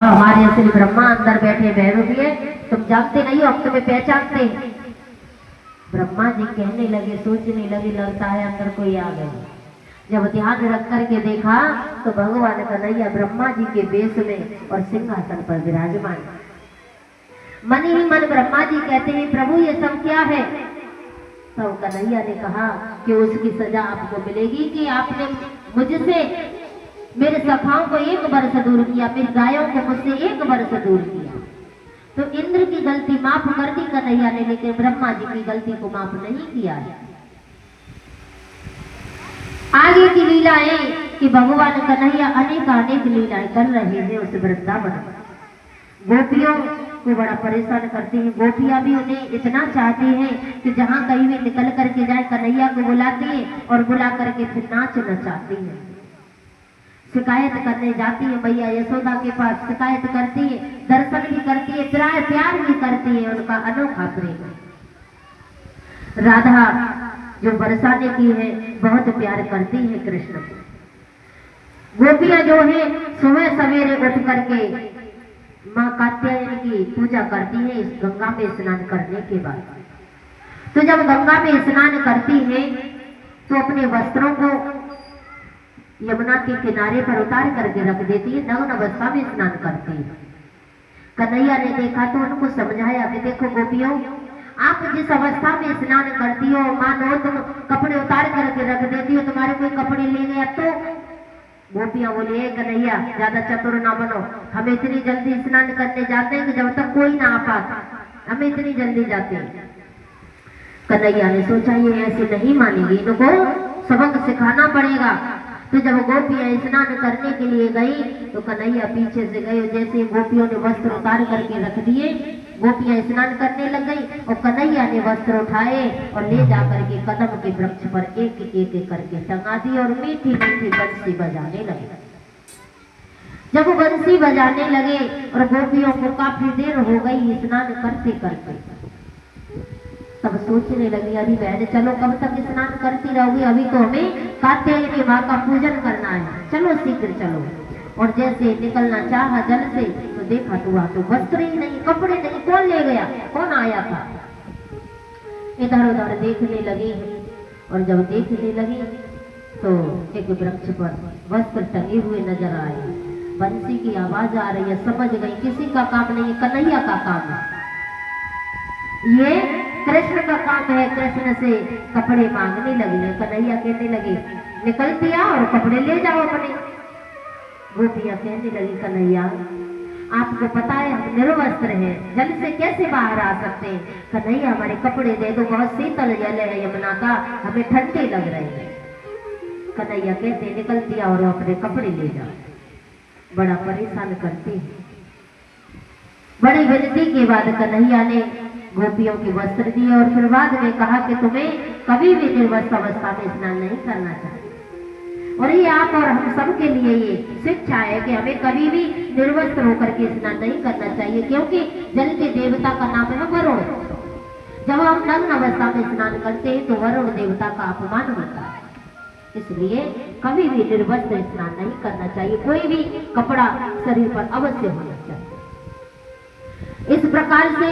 हमारे असली ब्रह्मा अंदर बैठे भैरवी है, तुम जानते नहीं हो, हम तुम्हें पहचानते हैं। ब्रह्मा जी कहने लगे, सोचने लगे, लगता है अंदर कोई आ गया। जब ध्यान रख करके देखा तो भगवान कन्हैया ब्रह्मा जी के वेश में और सिंहासन पर विराजमान। मन ही मन ब्रह्मा जी कहते हैं, प्रभु ये सब क्या है? तो कन्हैया ने कहा कि उसकी सजा आपको मिलेगी कि आपने मुझसे मेरे सखाओं को 1 वर्ष दूर किया, मेरी गायों को मुझसे 1 वर्ष दूर किया। तो इंद्र की गलती माफ कर दी कन्हैया ने, लेकिन ब्रह्मा जी की गलती को माफ नहीं किया है। आगे की लीलाएं कि भगवान कन्हैया अनेक लीलाएं कर रहे हैं उस वृंदावन। गोपियों को बड़ा परेशान करते हैं। गोपियां भी उन्हें इतना चाहती हैं कि जहां कहीं भी निकल करके जाए कन्हैया को बुलाती है और बुला करके फिर नाच नचाती है। शिकायत करने जाती है मैया यशोदा के पास, शिकायत करती है, दर्शन भी करती है, प्यार भी करती है, उनका अनोखा प्रेम। राधा जो बरसाने की है बहुत प्यार करती है कृष्ण को। गोपियां जो है सुबह सवेरे उठ करके माँ कात्यायनी की पूजा करती है इस गंगा में स्नान करने के बाद। तो जब गंगा में स्नान करती है तो अपने वस्त्रों को यमुना के किनारे पर उतार करके रख देती है, नग्न अवस्था में स्नान करती है। कन्हैया ने देखा तो उनको समझाया कि देखो गोपियों, आप जिस अवस्था में स्नान करती हो, मानो तुम कपड़े उतार करके रख देती हो, तुम्हारे कोई कपड़े ले गया तो? गोपियां बोली, कन्हैया ज्यादा चतुर ना बनो, हम इतनी जल्दी स्नान करने जाते हैं कि जब तक कोई ना आ पाता, हम इतनी जल्दी जाते हैं। कन्हैया ने सोचा ये ऐसे नहीं मानेगी, इनको सबक सिखाना पड़ेगा। तो जब गोपियां स्नान करने के लिए गई तो कन्हैया पीछे से गए, जैसे गोपियों ने वस्त्र उतार करके रख दिए, गोपियां स्नान करने लग गई और कन्हैया ने वस्त्र उठाए और ले जा करके कदम के वृक्ष पर एक एक करके टंगा दिए और मीठी मीठी बंसी बजाने लगे। जब वो बंसी बजाने लगे और गोपियों को काफी देर हो गई स्नान करते करते, तब सोचने लगी, अरे बहन चलो कब तक स्नान करती रहोगी, अभी तो हमें कात्यायनी माँ का पूजन करना है, चलो शीघ्र चलो। और जैसे निकलना चाहा जल से तो देखा तो वहां तो वस्त्र ही नहीं, कपड़े नहीं, कौन ले गया, कौन आया था? इधर उधर देखने लगी और जब देखने लगी तो एक वृक्ष पर वस्त्र टंगे हुए नजर आए, बंसी की आवाज आ रही है। समझ गई किसी का काम नहीं, कन्हैया का काम है, ये कृष्ण का काम है। कृष्ण से कपड़े मांगने लगे, कन्हैया कहने लगे निकलती आ और कपड़े ले जाओ अपने। गोपियां कहने लगी, कन्हैया आपको पता है हम निर्वस्त्र हैं, जल से कैसे बाहर आ सकते हैं? कन्हैया हमारे कपड़े दे दो, बहुत शीतल जल है यमुना का, हमें ठंडे लग रहे हैं। कन्हैया कहते निकलती आ और अपने कपड़े ले जाओ। बड़ा परेशान करती है। बड़ी विनती के बाद कन्हैया ने गोपियों के वस्त्र दिए और फिर बाद में कहा कि तुम्हें कभी भी निर्वस्त्र अवस्था में स्नान नहीं करना चाहिए। और ये आप और हम सब के लिए ये शिक्षा है कि हमें कभी भी निर्वस्त्र होकर के स्नान नहीं करना चाहिए, क्योंकि जल के देवता का नाम है वरुण। जब हम नग्न अवस्था में स्नान करते हैं तो वरुण देवता का अपमान होता है, इसलिए कभी भी निर्वस्त्र स्नान नहीं करना चाहिए। कोई भी कपड़ा शरीर पर अवश्य होना चाहिए। इस प्रकार से